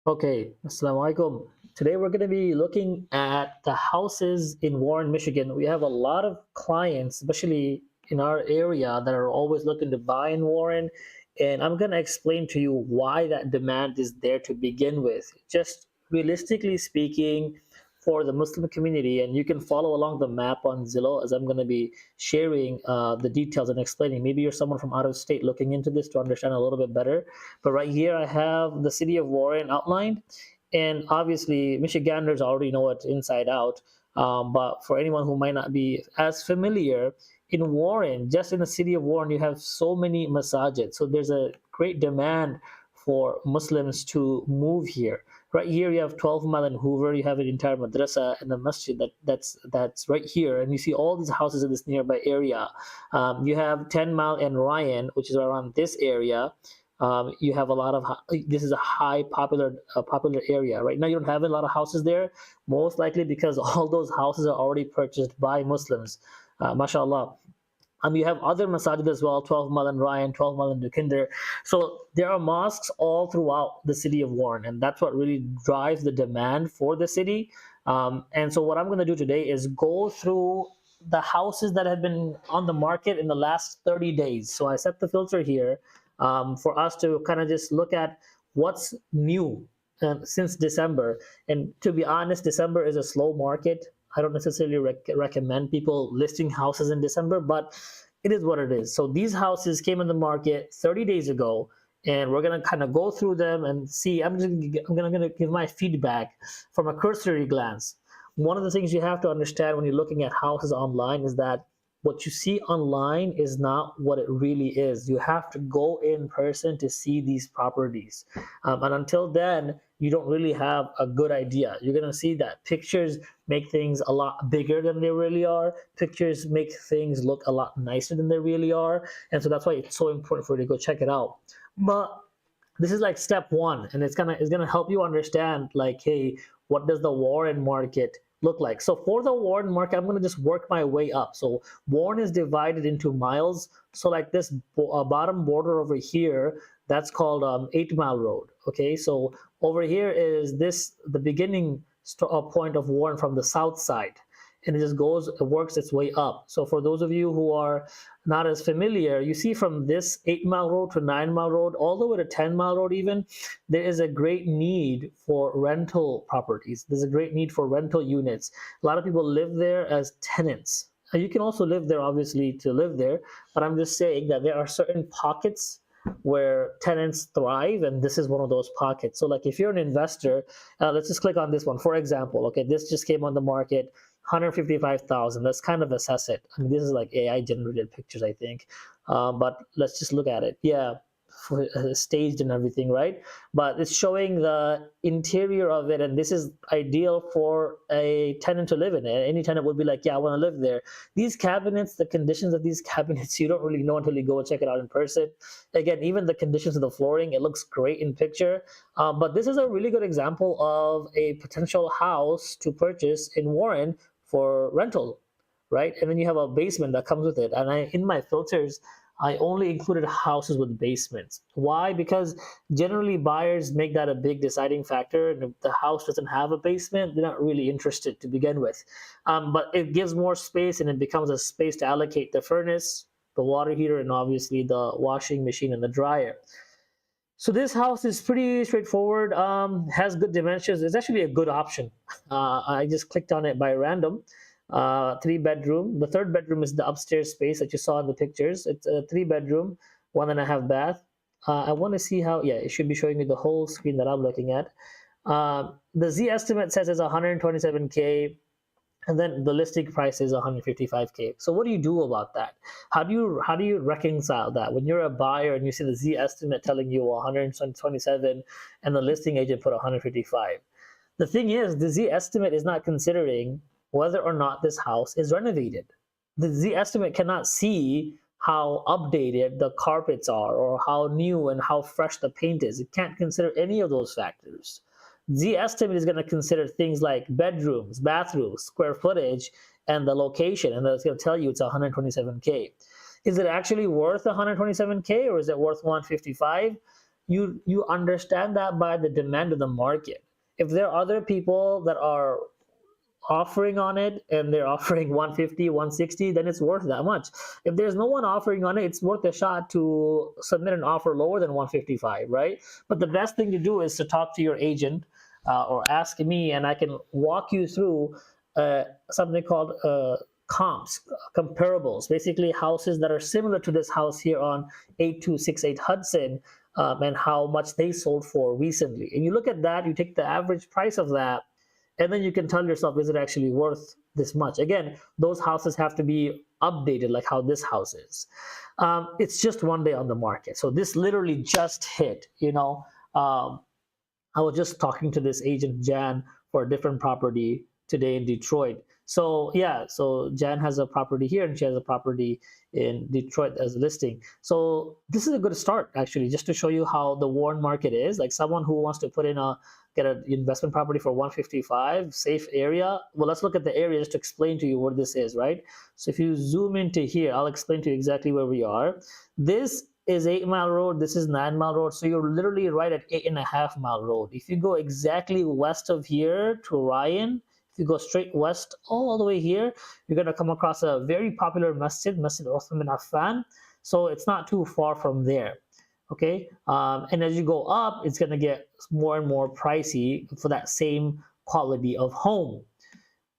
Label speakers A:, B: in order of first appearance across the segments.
A: Okay, Assalamu alaikum. Today we're going to be looking at the houses in Warren, Michigan. We have a lot of clients, especially in our area, that are always looking to buy in Warren. And I'm going to explain to you why that demand is there to begin with. Just realistically speaking, for the Muslim community, and you can follow along the map on Zillow as I'm going to be sharing the details and explaining. Maybe you're someone from out of state looking into this to understand a little bit better. But right here, I have the city of Warren outlined. And obviously, Michiganders already know it inside out. But for anyone who might not be as familiar, in Warren, just in the city of Warren, you have so many masajid. So there's a great demand for Muslims to move here. Right here, you have 12 Mile and Hoover. You have an entire madrasa and a masjid that's right here, and you see all these houses in this nearby area. You have 10 Mile and Ryan, which is around this area. You have a lot of this is a high popular area. Right now, you don't have a lot of houses there, most likely because all those houses are already purchased by Muslims. Mashallah. You have other masajid as well, 12 Mile and Ryan, 12 Mile and Dukinder. So there are mosques all throughout the city of Warren, and that's what really drives the demand for the city. And so what I'm going to do today is go through the houses that have been on the market in the last 30 days. So I set the filter here for us to kind of just look at what's new since December. And to be honest, December is a slow market. I don't necessarily recommend people listing houses in December, but it is what it is. So these houses came in the market 30 days ago, and we're gonna kind of go through them and see. I'm gonna give my feedback from a cursory glance. One of the things you have to understand when you're looking at houses online is that what you see online is not what it really is. You have to go in person to see these properties. And until then, you don't really have a good idea. You're going to see that pictures make things a lot bigger than they really are. Pictures make things look a lot nicer than they really are. And so that's why it's so important for you to go check it out. But this is like step one, and it's gonna help you understand, like, hey, what does the Warren market look like? So for the Warren market, I'm gonna just work my way up. So Warren is divided into miles. So like this bottom border over here, that's called 8 Mile Road. Okay, so over here is the beginning point of Warren from the south side, and it just goes, it works its way up. So for those of you who are not as familiar, you see from this 8 Mile Road to 9 Mile Road, all the way to 10 Mile Road even, there is a great need for rental properties. There's a great need for rental units. A lot of people live there as tenants. You can also live there, obviously, to live there, but I'm just saying that there are certain pockets where tenants thrive, and this is one of those pockets. So like if you're an investor, let's just click on this one for example. Okay, this just came on the market, 155,000. Let's kind of assess it. I mean, this is like AI generated pictures, I think, but let's just look at it. Yeah, staged and everything, right? But it's showing the interior of it, and this is ideal for a tenant to live in. Any tenant would be like, yeah, I want to live there. These cabinets, the conditions of these cabinets, you don't really know until you go and check it out in person. Again, even the conditions of the flooring, it looks great in picture. But this is a really good example of a potential house to purchase in Warren for rental, right? And then you have a basement that comes with it. And in my filters, I only included houses with basements. Why? Because generally buyers make that a big deciding factor. And if the house doesn't have a basement, they're not really interested to begin with. But it gives more space, and it becomes a space to allocate the furnace, the water heater, and obviously the washing machine and the dryer. So this house is pretty straightforward, has good dimensions. It's actually a good option. I just clicked on it by random. 3 bedroom. The third bedroom is the upstairs space that you saw in the pictures. It's a 3 bedroom, 1.5 bath. I want to see how, yeah, it should be showing me the whole screen that I'm looking at. The Z estimate says it's 127K, and then the listing price is 155K. So what do you do about that? How do you reconcile that when you're a buyer and you see the Z estimate telling you 127 and the listing agent put 155? The thing is, the Z estimate is not considering whether or not this house is renovated. The Z estimate cannot see how updated the carpets are or how new and how fresh the paint is. It can't consider any of those factors. Z estimate is going to consider things like bedrooms, bathrooms, square footage, and the location, and that's going to tell you it's 127K. Is it actually worth 127K, or is it worth 155? you understand that by the demand of the market. If there are other people that are offering on it and they're offering 150, 160, then it's worth that much. If there's no one offering on it, it's worth a shot to submit an offer lower than 155, right? But the best thing to do is to talk to your agent, or ask me, and I can walk you through something called comps, comparables, basically houses that are similar to this house here on 8268 Hudson, and how much they sold for recently. And you look at that, you take the average price of that, and then you can tell yourself, is it actually worth this much? Again, those houses have to be updated, like how this house is. It's just one day on the market, so this literally just hit. I was just talking to this agent Jan for a different property today in Detroit. So yeah, so Jan has a property here and she has a property in Detroit as a listing. So this is a good start actually, just to show you how the Warren market is. Like someone who wants to get an investment property for 155, safe area. Well, let's look at the area just to explain to you what this is, right? So if you zoom into here, I'll explain to you exactly where we are. This is 8 Mile Road, this is 9 Mile Road, so you're literally right at 8.5 Mile Road. If you go exactly west of here to Ryan, if you go straight west all the way here, you're going to come across a very popular masjid, Masjid Uthman bin Affan. So it's not too far from there. Okay, and as you go up, it's going to get more and more pricey for that same quality of home.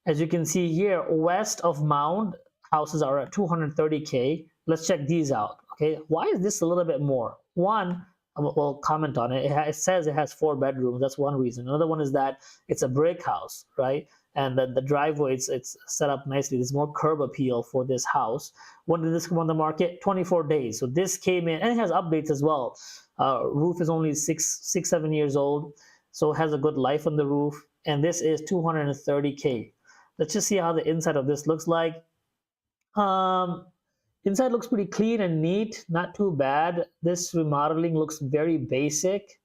A: As you can see here, west of Mound, houses are at 230K. Let's check these out. Okay, why is this a little bit more? One, we'll comment on it. It says it has 4 bedrooms. That's one reason. Another one is that it's a brick house, right? And the driveway, it's set up nicely. There's more curb appeal for this house. When did this come on the market? 24 days. So this came in, and it has updates as well. Roof is only 7 years old, so it has a good life on the roof. And this is 230K. Let's just see how the inside of this looks like. Inside looks pretty clean and neat, not too bad. This remodeling looks very basic.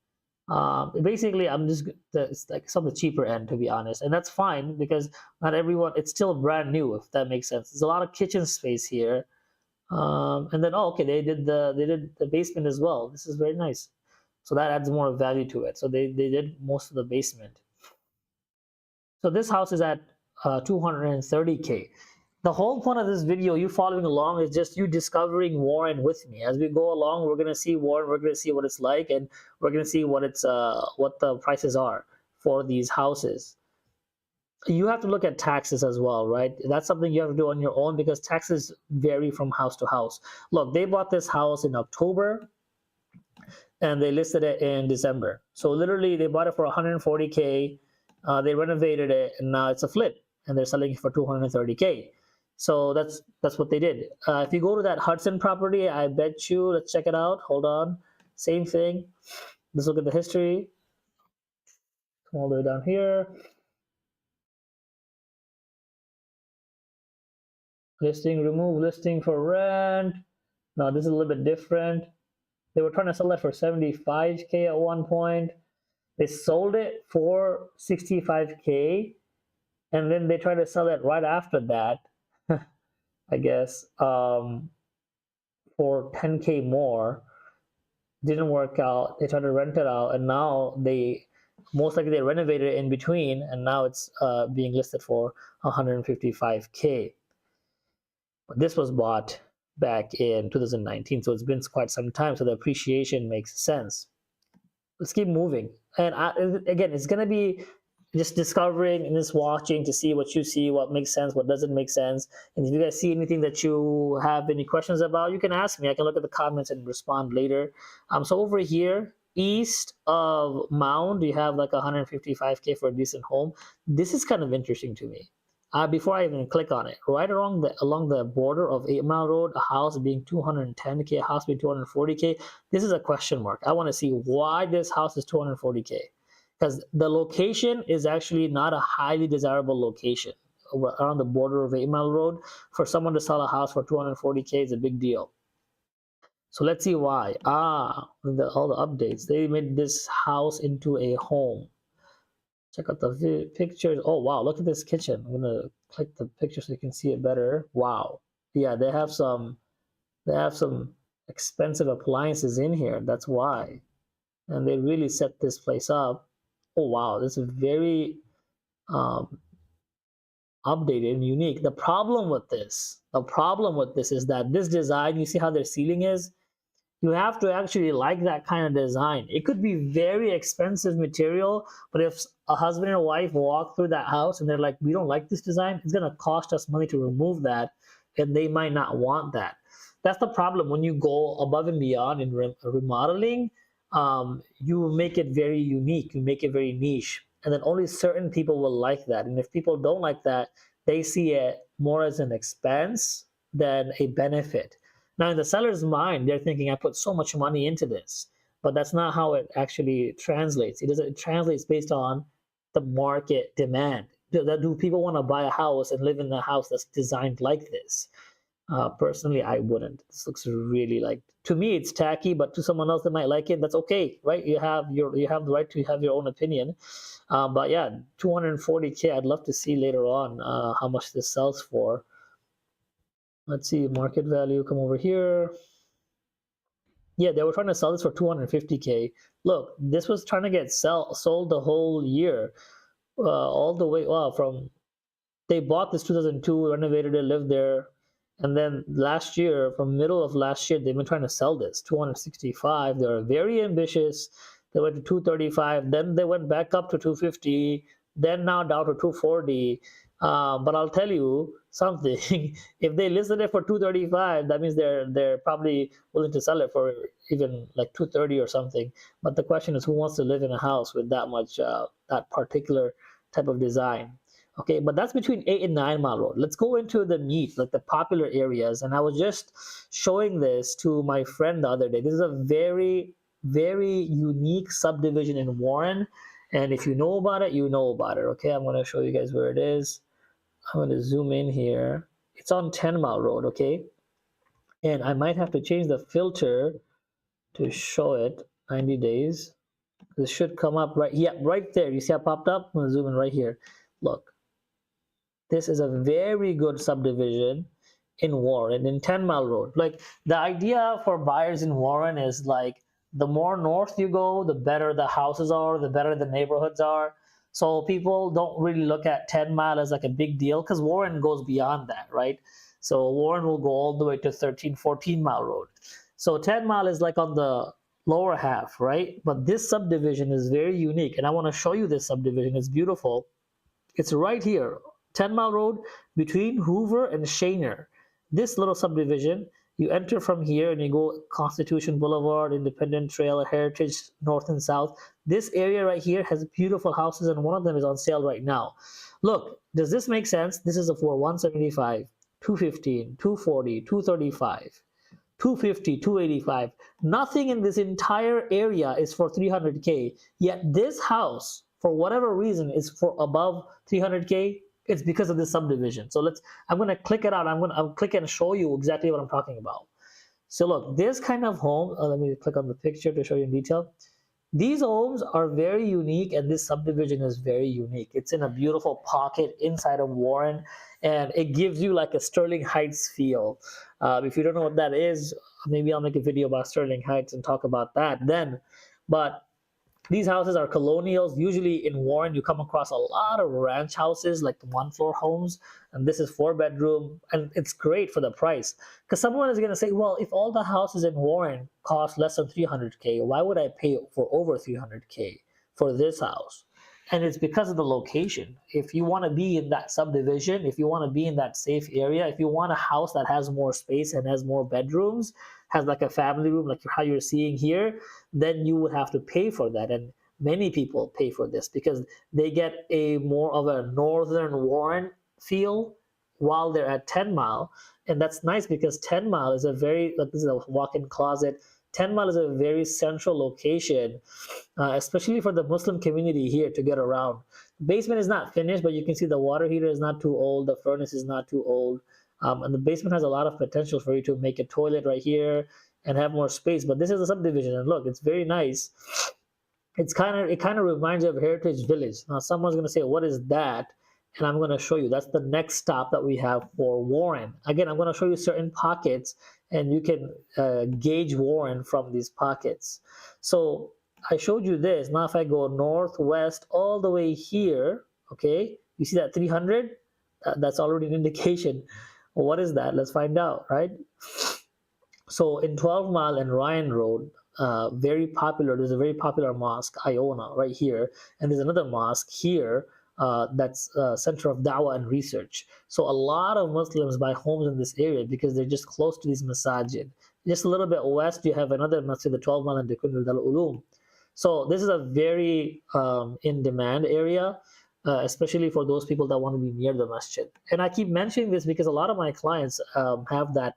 A: Basically, it's like some of the cheaper end, to be honest, and that's fine because not everyone. It's still brand new, if that makes sense. There's a lot of kitchen space here, and then okay, they did the basement as well. This is very nice, so that adds more value to it. So they did most of the basement. So this house is at 230K. The whole point of this video, you following along, is just you discovering Warren with me. As we go along, we're gonna see Warren, we're gonna see what it's like, and we're gonna see what the prices are for these houses. You have to look at taxes as well, right? That's something you have to do on your own because taxes vary from house to house. Look, they bought this house in October and they listed it in December. So literally they bought it for 140K, they renovated it, and now it's a flip and they're selling it for 230K. So that's what they did. If you go to that Hudson property, I bet you, let's check it out. Hold on. Same thing. Let's look at the history. Come all the way down here. Listing, remove listing for rent. Now this is a little bit different. They were trying to sell it for 75K at one point. They sold it for 65K. And then they tried to sell it right after that, I guess, for 10K more. Didn't work out. They tried to rent it out, and now they most likely they renovated it in between, and now it's being listed for 155K. But this was bought back in 2019, so it's been quite some time, so the appreciation makes sense. Let's keep moving. And again, it's gonna be just discovering and just watching to see what you see, what makes sense, what doesn't make sense. And if you guys see anything that you have any questions about, you can ask me. I can look at the comments and respond later. So over here, east of Mound, you have like 155K for a decent home. This is kind of interesting to me. Before I even click on it, right along the border of 8 Mile Road, a house being 210K, a house being 240K. This is a question mark. I want to see why this house is 240K. Because the location is actually not a highly desirable location around the border of 8 Mile Road. For someone to sell a house for 240K is a big deal. So let's see why. All the updates. They made this house into a home. Check out the pictures. Oh wow, look at this kitchen. I'm gonna click the picture so you can see it better. Wow. Yeah, they have some expensive appliances in here. That's why. and they really set this place up. Oh wow, this is very um, updated and unique. The problem with this is that this design, you see how their ceiling is? You have to actually like that kind of design. It could be very expensive material, but if a husband and a wife walk through that house and they're like, we don't like this design, it's going to cost us money to remove that, and they might not want that. That's the problem when you go above and beyond in remodeling. You make it very unique, you make it very niche, and then only certain people will like that. And if people don't like that, they see it more as an expense than a benefit. Now, in the seller's mind, they're thinking, I put so much money into this, but that's not how it actually translates. It translates based on the market demand. Do people want to buy a house and live in a house that's designed like this? Personally, I wouldn't. This looks really like, to me, it's tacky, but to someone else that might like it, that's okay, right? You have the right to have your own opinion. But yeah, 240K. I'd love to see later on how much this sells for. Let's see, market value, come over here. Yeah, they were trying to sell this for 250K. Look, this was trying to get sold the whole year, all the way, wow, from, they bought this 2002, renovated it, lived there, and then last year, from middle of last year, they've been trying to sell this 265. They were very ambitious. They went to 235, then they went back up to 250, then now down to 240. But I'll tell you something. If they listed it for 235, that means they're probably willing to sell it for even like 230 or something. But the question is, who wants to live in a house with that much that particular type of design? Okay, but that's between 8 and 9 Mile Road. Let's go into the meat, like the popular areas. And I was just showing this to my friend the other day. This is a very, very unique subdivision in Warren. And if you know about it, you know about it. Okay, I'm going to show you guys where it is. I'm going to zoom in here. It's on 10 Mile Road, okay? And I might have to change the filter to show it 90 days. This should come up right, yeah, right there. You see how it popped up? I'm going to zoom in right here. Look. This is a very good subdivision in Warren, in 10 Mile Road. Like, the idea for buyers in Warren is like, the more north you go, the better the houses are, the better the neighborhoods are. So people don't really look at 10 Mile as like a big deal, because Warren goes beyond that, right? So Warren will go all the way to 13, 14 Mile Road. So 10 Mile is like on the lower half, right? But this subdivision is very unique, and I want to show you this subdivision. It's beautiful. It's right here, 10 Mile Road, between Hoover and Shaner. This little subdivision, you enter from here and you go Constitution Boulevard, Independent Trail, Heritage, north and south. This area right here has beautiful houses, and one of them is on sale right now. Look, does this make sense? This is for 175, 215, 240, 235. 250, 285. Nothing in this entire area is for 300K. Yet this house, for whatever reason, is for above 300K. It's because of this subdivision. So I'm going to click it out. I'll click and show you exactly what I'm talking about. So look, this kind of home, let me click on the picture to show you in detail. These homes are very unique, and this subdivision is very unique. It's in a beautiful pocket inside of Warren, and it gives you like a Sterling Heights feel. If you don't know what that is, maybe I'll make a video about Sterling Heights and talk about that then. But these houses are colonials. Usually in Warren, you come across a lot of ranch houses, like the one-floor homes, and this is 4-bedroom, and it's great for the price. Because someone is going to say, well, if all the houses in Warren cost less than 300K, why would I pay for over 300K for this house? And it's because of the location. If you want to be in that subdivision, if you want to be in that safe area, if you want a house that has more space and has more bedrooms, has like a family room, like how you're seeing here, then you would have to pay for that. And many people pay for this because they get a more of a northern Warren feel while they're at 10 Mile. And that's nice because 10 Mile is a very, like, this is a walk-in closet. 10 Mile is a very central location, especially for the Muslim community here to get around. The basement is not finished, but you can see the water heater is not too old. The furnace is not too old. And the basement has a lot of potential for you to make a toilet right here and have more space. But this is a subdivision, and look, it's very nice. It kind of reminds you of Heritage Village. Now, someone's going to say, what is that? And I'm going to show you. That's the next stop that we have for Warren. Again, I'm going to show you certain pockets, and you can gauge Warren from these pockets. So I showed you this. Now if I go northwest all the way here, okay, you see that 300? That's already an indication. Well, what is that? Let's find out, right? So in 12 Mile and Ryan Road, very popular. There's a very popular mosque, Iona, right here, and there's another mosque here that's center of dawah and research. So a lot of Muslims buy homes in this area because they're just close to these masajid. Just a little bit west, you have another masjid, the 12 Mile and Dikun al Ulum. So this is a very in demand area. Especially for those people that want to be near the masjid. And I keep mentioning this because a lot of my clients have that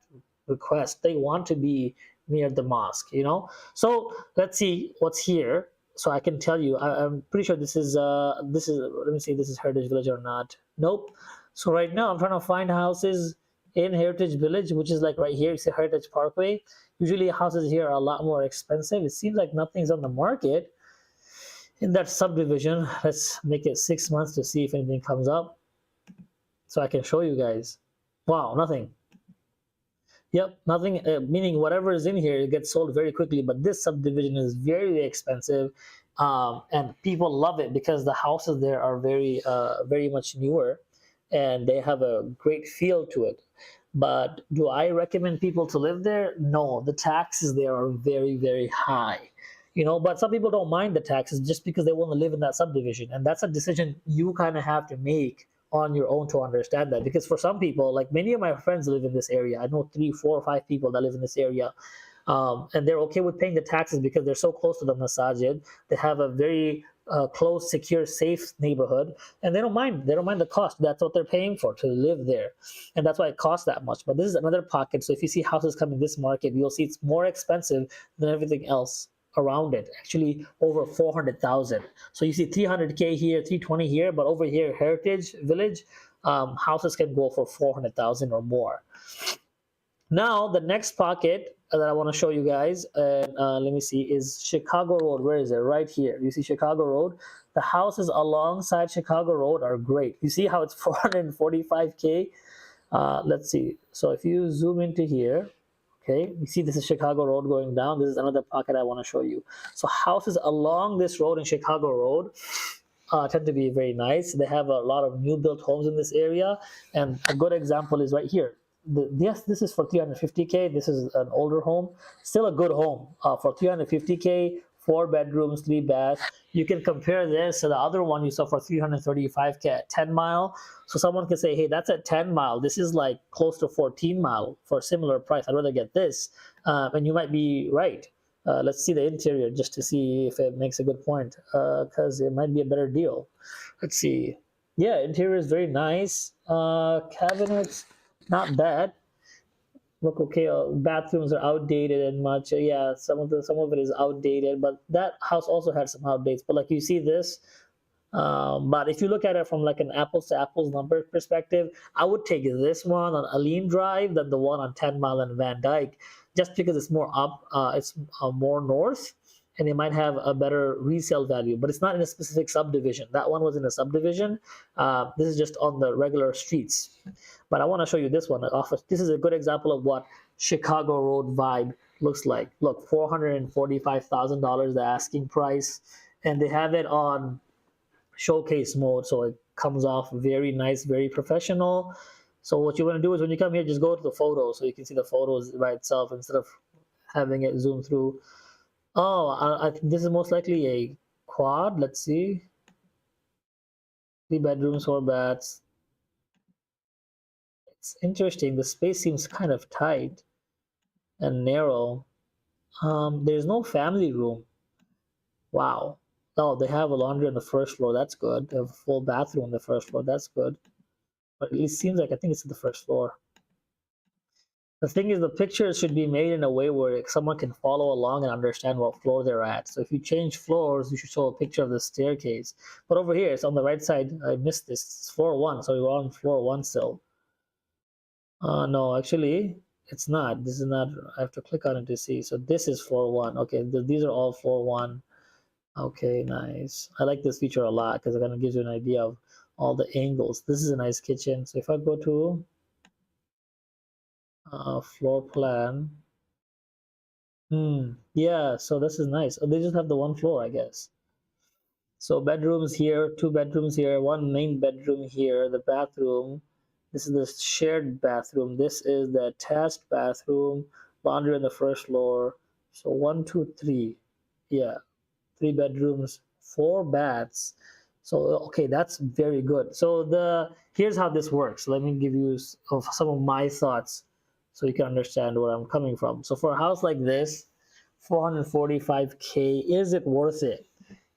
A: request. They want to be near the mosque, you know. So let's see what's here. So I can tell you, I'm pretty sure this is let me see, this is Heritage Village or not. Nope. So right now I'm trying to find houses in Heritage Village, which is like right here. It's a Heritage Parkway. Usually houses here are a lot more expensive. It seems like nothing's on the market in that subdivision. Let's make it 6 months to see if anything comes up so I can show you guys. Wow, nothing. Yep, nothing, meaning whatever is in here, it gets sold very quickly. But this subdivision is very expensive, and people love it because the houses there are very much newer, and they have a great feel to it. But do I recommend people to live there? No, the taxes there are very high. You know, but some people don't mind the taxes just because they want to live in that subdivision, and that's a decision you kind of have to make on your own to understand that. Because for some people, like many of my friends live in this area, I know 3 4 5 people that live in this area, and they're okay with paying the taxes because they're so close to the masajid. They have a very close, secure, safe neighborhood, and they don't mind. They don't mind the cost. That's what they're paying for to live there, and that's why it costs that much. But this is another pocket. So if you see houses come in this market, you'll see it's more expensive than everything else around it. Actually, over 400,000. So you see 300K here, 320 here, but over here, Heritage Village, houses can go for 400,000 or more. Now, the next pocket that I want to show you guys, let me see, is Chicago Road. Where is it? Right here. You see Chicago Road. The houses alongside Chicago Road are great. You see how it's 445K? Let's see. So if you zoom into here, okay, you see this is Chicago Road going down. This is another pocket I want to show you. So houses along this road in Chicago Road tend to be very nice. They have a lot of new built homes in this area, and a good example is right here. Yes, this is for 350K. This is an older home, still a good home for 350K. 4 bedrooms, 3 baths. You can compare this to the other one you saw for 335K at 10 Mile. So someone can say, hey, that's at 10 Mile. This is like close to 14 Mile for a similar price. I'd rather get this. And you might be right. Let's see the interior just to see if it makes a good point, because it might be a better deal. Let's see. Yeah, interior is very nice. Cabinets, not bad. Look, okay, bathrooms are outdated and much. Yeah, some of it is outdated, but that house also had some outdates. But like you see this, but if you look at it from like an apples to apples number perspective, I would take this one on Aline Drive than the one on 10 Mile and Van Dyke, just because it's more up, it's more north, and it might have a better resale value. But it's not in a specific subdivision. That one was in a subdivision. This is just on the regular streets. But I want to show you this one. This is a good example of what Chicago Road vibe looks like. Look, $445,000 the asking price, and they have it on showcase mode, so it comes off very nice, very professional. So what you want to do is when you come here, just go to the photos so you can see the photos by itself instead of having it zoom through. Oh, I think this is most likely a quad. Let's see. 3 bedrooms, 4 baths. It's interesting. The space seems kind of tight and narrow. There's no family room. Wow. Oh, they have a laundry on the first floor. That's good. They have a full bathroom on the first floor. That's good. But it seems like I think it's the first floor. The thing is, the pictures should be made in a way where someone can follow along and understand what floor they're at. So if you change floors, you should show a picture of the staircase. But over here, it's on the right side. I missed this. It's floor 1, so we're on floor 1 still. No, actually, it's not. This is not. I have to click on it to see. So this is floor 1. Okay, these are all floor 1. Okay, nice. I like this feature a lot because it kind of gives you an idea of all the angles. This is a nice kitchen. So if I go to floor plan, Yeah, so this is nice. They just have the one floor, I guess. So bedrooms here, two bedrooms here, one main bedroom here, the bathroom. This is the shared bathroom. This is the attached bathroom, laundry on the first floor. So one, two, three. Yeah, three bedrooms, four baths. So okay, that's very good. So the here's how this works. Let me give you of some of my thoughts so you can understand where I'm coming from. So for a house like this, 445K, is it worth it?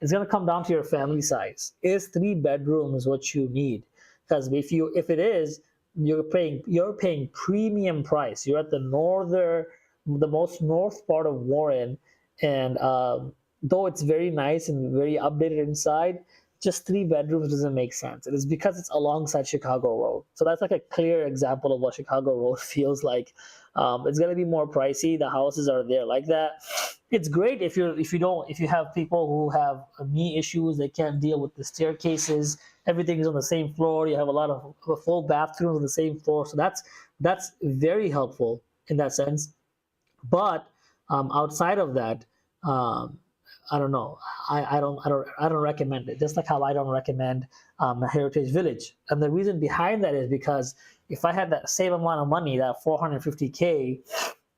A: It's gonna come down to your family size. Is three bedrooms what you need? Because if it is, you're paying premium price. You're at the most north part of Warren, and though it's very nice and very updated inside, just three bedrooms doesn't make sense. It is because it's alongside Chicago Road. So that's like a clear example of what Chicago Road feels like. It's gonna be more pricey. The houses are there like that. It's great if you have people who have knee issues, they can't deal with the staircases. Everything is on the same floor. You have a lot of full bathrooms on the same floor, so that's very helpful in that sense. But outside of that, um, I don't know. I don't recommend it. Just like how I don't recommend a heritage village. And the reason behind that is because if I had that same amount of money, that 450K,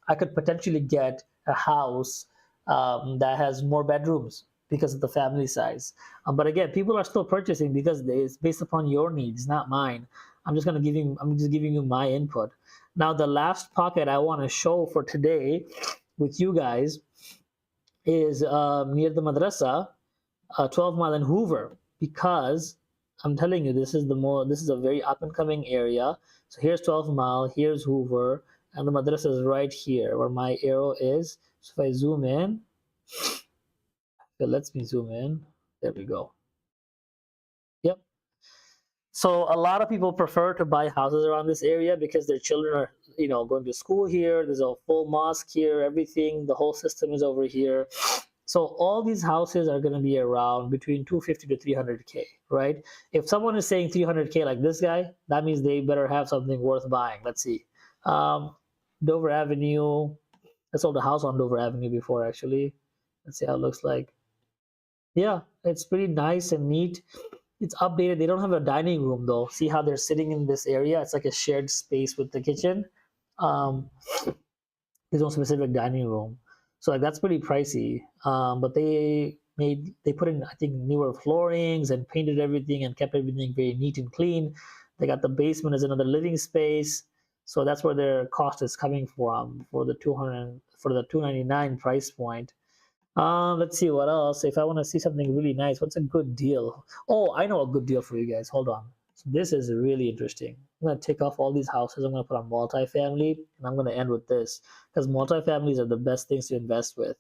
A: I could potentially get a house that has more bedrooms because of the family size. But again, people are still purchasing because it's based upon your needs, not mine. I'm just giving you my input. Now, the last pocket I want to show for today with you guys is near the madrasa, 12 Mile in Hoover, because I'm telling you, this is a very up and coming area. So here's 12 Mile, here's Hoover, and the madrasa is right here where my arrow is. So if I zoom in, it lets me zoom in. There we go. Yep. So a lot of people prefer to buy houses around this area because their children are, going to school here. There's a full mosque here, everything, the whole system is over here. So all these houses are going to be around between 250 to 300K, right? If someone is saying 300K like this guy, that means they better have something worth buying. Let's see. Um, Dover Avenue. I sold a house on Dover Avenue before, actually. Let's see how it looks like. Yeah, it's pretty nice and neat. It's updated. They don't have a dining room though. See how they're sitting in this area? It's like a shared space with the kitchen. Um, there's no specific dining room, so like that's pretty pricey. But they put in, I think, newer floorings and painted everything and kept everything very neat and clean. They got the basement as another living space, so that's where their cost is coming from for the 299 price point. Let's see what else. If I want to see something really nice, what's a good deal? Oh, I know a good deal for you guys. Hold on. So this is really interesting. I'm gonna take off all these houses. I'm gonna put on multifamily, and I'm gonna end with this because multifamilies are the best things to invest with.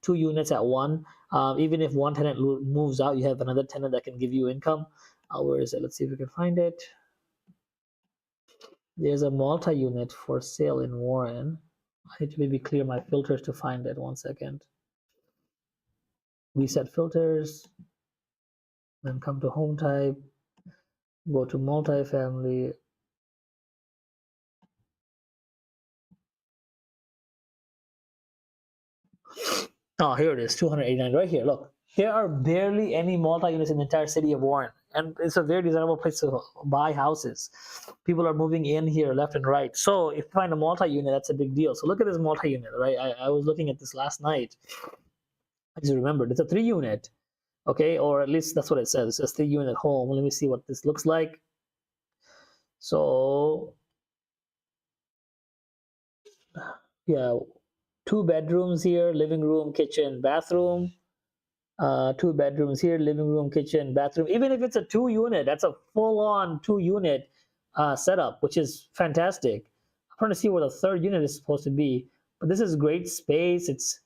A: Two units at one. Even if one tenant moves out, you have another tenant that can give you income. Where is it? Let's see if we can find it. There's a multi-unit for sale in Warren. I need to maybe clear my filters to find it. One second. Reset filters, then come to home type, go to multifamily. Oh, here it is, 289 right here. Look, there are barely any multi-units in the entire city of Warren, and it's a very desirable place to buy houses. People are moving in here left and right. So if you find a multi-unit, that's a big deal. So look at this multi-unit, right? I was looking at this last night. I just remembered it's a 3-unit, okay, or at least that's what it says. It says 3-unit home. Let me see what this looks like. So yeah, 2 bedrooms here, living room, kitchen, bathroom. 2 bedrooms here, living room, kitchen, bathroom. Even if it's a 2-unit, that's a full-on 2-unit setup, which is fantastic. I'm trying to see where the third unit is supposed to be, but this is great space. It's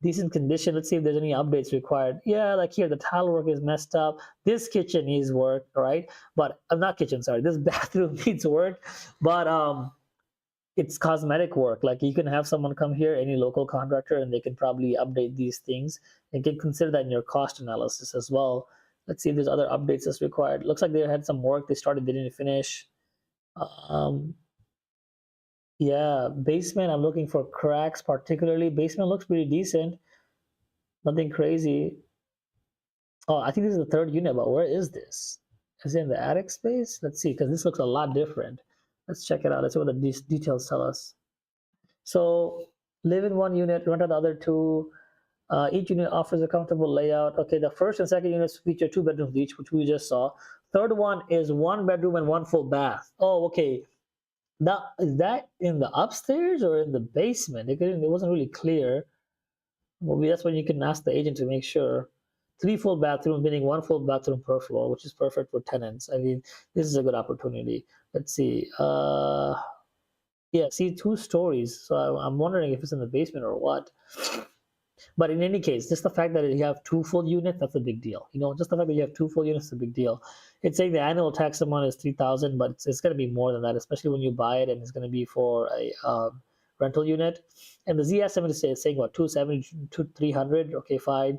A: decent condition. Let's see if there's any updates required. Yeah, like here, the tile work is messed up. This kitchen needs work, right? But not kitchen, sorry. This bathroom needs work, but it's cosmetic work. Like you can have someone come here, any local contractor, and they can probably update these things and can consider that in your cost analysis as well. Let's see if there's other updates that's required. Looks like they had some work they started, they didn't finish. Um, Yeah, basement, I'm looking for cracks particularly. Basement looks pretty decent. Nothing crazy. Oh, I think this is the third unit, but where is this? Is it in the attic space? Let's see, because this looks a lot different. Let's check it out. Let's see what the details tell us. So live in one unit, rent out the other two. Each unit offers a comfortable layout. Okay, the first and second units feature 2 bedrooms each, which we just saw. Third one is 1 bedroom and 1 full bath. Oh, okay. That is that in the upstairs or in the basement? It wasn't really clear. Well, that's when you can ask the agent to make sure. 3 full bathrooms, meaning 1 full bathroom per floor, which is perfect for tenants. I mean, this is a good opportunity. Let's see. Yeah, see, 2 stories. So I'm wondering if it's in the basement or what. But in any case, just the fact that you have 2 full units, that's a big deal. Just the fact that you have 2 full units is a big deal. It's saying the annual tax amount is 3,000, but it's going to be more than that, especially when you buy it and it's going to be for a rental unit. And the Z estimate is saying what, 270 to 300. Okay, fine.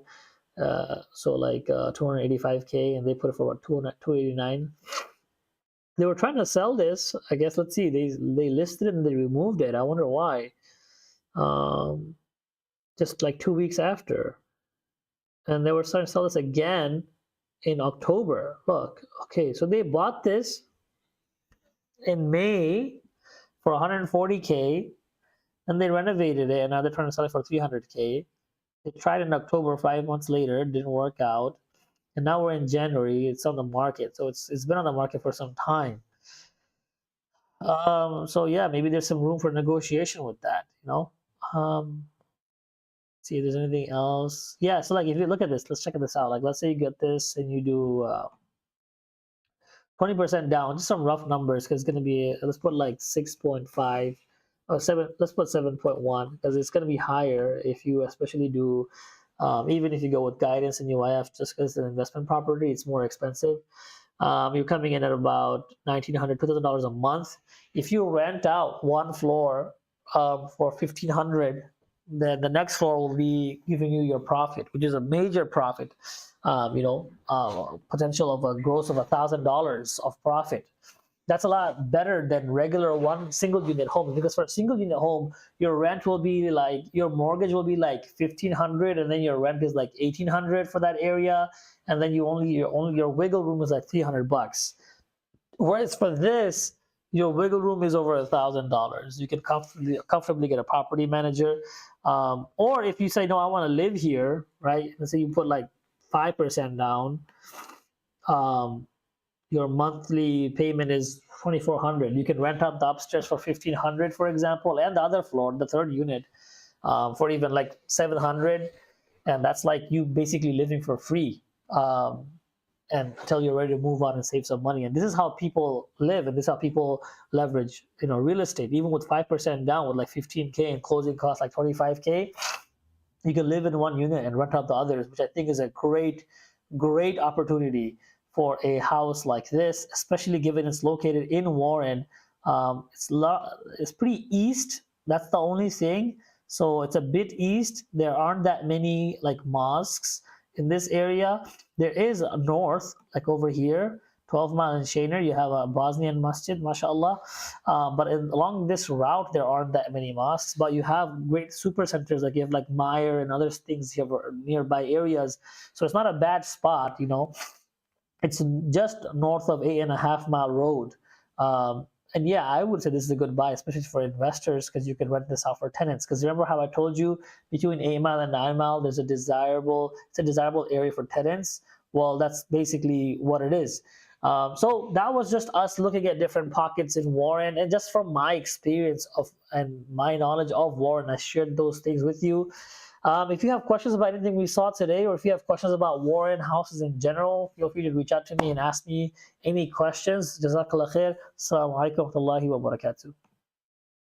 A: So like 285K, and they put it for what, 289. They were trying to sell this. I guess, let's see. They listed it and they removed it. I wonder why. Um, just like 2 weeks after. And they were starting to sell this again in October. Look, okay, so they bought this in May for 140K, and they renovated it, and now they're trying to sell it for 300K. They tried in October, 5 months later, didn't work out, and now we're in January. It's on the market, so it's been on the market for some time. So yeah, maybe there's some room for negotiation with that. Um, see if there's anything else. Yeah, so like if you look at this, let's check this out. Like let's say you get this and you do 20% down, just some rough numbers, because it's going to be, let's put like 6.5 or 7, let's put 7.1, because it's going to be higher if you especially do, even if you go with guidance and UIF, just because it's an investment property, it's more expensive. You're coming in at about $1,900, $2,000 a month. If you rent out one floor for $1,500, then the next floor will be giving you your profit, which is a major profit. Potential of a gross of $1,000 of profit. That's a lot better than regular one single unit home, because for a single unit home, your rent will be like, your mortgage will be like 1,500, and then your rent is like 1,800 for that area, and then your wiggle room is like $300. Whereas for this, your wiggle room is over $1,000. You can comfortably get a property manager, or if you say no, I want to live here, right? Let's say you put like 5% down. Your monthly payment is 2,400. You can rent out the upstairs for 1,500, for example, and the other floor, the third unit, for even like 700, and that's like you basically living for free. And until you're ready to move on and save some money. And this is how people live, and this is how people leverage, real estate. Even with 5% down, with like 15K and closing costs like 25K, you can live in one unit and rent out the others, which I think is a great, great opportunity for a house like this, especially given it's located in Warren. It's pretty east. That's the only thing. So it's a bit east. There aren't that many like mosques in this area. There is a north, like over here, 12 Mile and Shaner, you have a Bosnian masjid, mashallah. But along this route, there aren't that many mosques, but you have great super centers, like you have like Meyer and other things here nearby areas. So it's not a bad spot. It's just north of 8.5 Mile Road. And yeah, I would say this is a good buy, especially for investors, because you can rent this out for tenants. Because remember how I told you between 8 Mile and 9 Mile, it's a desirable area for tenants. Well, that's basically what it is. So that was just us looking at different pockets in Warren, and just from my experience and my knowledge of Warren, I shared those things with you. If you have questions about anything we saw today, or if you have questions about Warren houses in general, feel free to reach out to me and ask me any questions. Jazakallah khair. Assalamu alaikum wa rahmatullahi wa barakatuh.